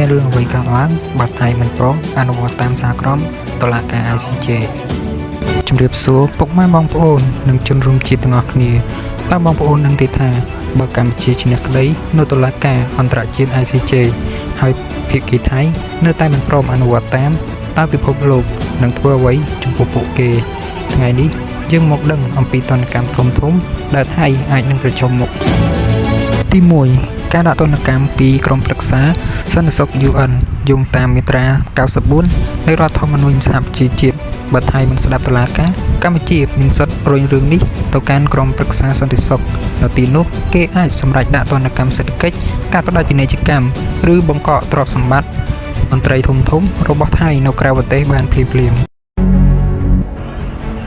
មានរឿងអ្វីកើតឡើងបាត់ថៃមិនព្រមអនុវត្តតាមសារក្រមតុលាការ ICJ ជំរាបសួរពុកម៉ែបងប្អូននិងជនរួមជាតិទាំងអស់គ្នាតើបងប្អូននឹងទេថាបើកម្ពុជាឈ្នះក្តីនៅតុលាការអន្តរជាតិ ICJ ហើយភាគីថៃនៅតែមិនព្រមអនុវត្តតាមតើពិភពលោកនឹងធ្វើអ្វីចំពោះពួកគេថ្ងៃនេះយើងមកដឹងអំពីទណ្ឌកម្មធំៗដែលថៃអាចនឹងប្រឈមមុខទី1ការដាក់ទណ្ឌកម្មពីក្រមប្រឹក្សាសន្តិសុខ UN យោងតាមមាត្រា94នៃរដ្ឋធម្មនុញ្ញសហប្រជាជាតិបើថៃមិនស្ដាប់តុលាការកម្ពុជាមានសិទ្ធិរុញរឿងនេះទៅកាន់ក្រមប្រឹក្សាសន្តិសុខនៅទីនោះគេអាចសម្រេចដាក់ទណ្ឌកម្មសេដ្ឋកិច្ចការផ្ដាច់ពាណិជ្ជកម្មឬបង្កកទ្រព្យសម្បត្តិមន្ត្រីធំរបស់ថៃនៅក្រៅប្រទេសបានភ្លាម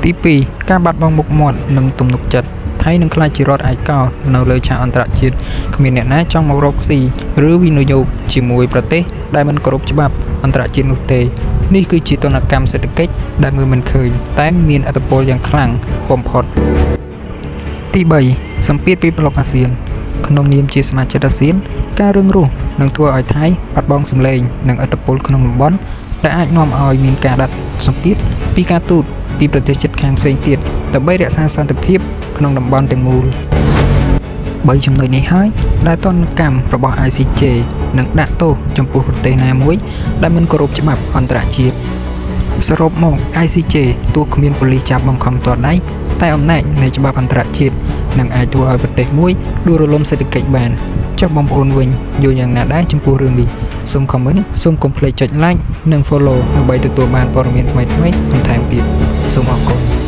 ទី2ការបាត់បង់មុខមាត់និងទំនុកចិត្តថៃនឹងក្លាយជារដ្ឋឯកោនៅលើឆាកអន្តរជាតិគ្មានអ្នកណាចង់មករកស៊ីឬវិនិយោគជាមួយប្រទេសដែលមិនគោរពច្បាប់អន្តរជាតិនោះទេនេះគឺជាទណ្ឌកម្មសេដ្ឋកិច្ចដែលមើលមិនឃើញតែមានឥទ្ធិពលយ៉ាងខ្លាំងបំផុតទី3សម្ពាធពីប្លុកអាស៊ានក្នុងនាមជាសមាជិកអាស៊ានការរឹងរូសនឹងធ្វើឲ្យថៃបាត់បង់សម្លេងនិងឥទ្ធិពលក្នុងតំបន់ដែលអាចនាំឲ្យមានការដាក់សម្ពាធពីការទូតពីប្រទេសជិតខាងផ្សេងទៀតដើម្បីរក្សាសន្តិភាពក្នុងតំបន់ទាំងមូល3ចំណុចនេះហើយដែលទណ្ឌកម្មរបស់ ICJ នឹងដាក់ទោសចំពោះប្រទេសណាមួយដែលមិនគោរពច្បាប់អន្តរជាតិសរុបមក ICJ ទោះគ្មានប៉ូលីសចាប់បង្ខំទាល់ដៃតែអំណាចនៃច្បាប់អន្តរជាតិនឹងអាចធ្វើឲ្យប្រទេសមួយដួលរលំសេដ្ឋកិច្ចបានចុះបងប្អូនវិញយល់យ៉ាងណាដែរចំពោះរឿងនេះសូម comment សូមកុំភ្លេចចុច like និង follow ដើម្បីទទួលបានព័ត៌មានថ្មីៗបន្ថែមទៀតសូមអរគុណ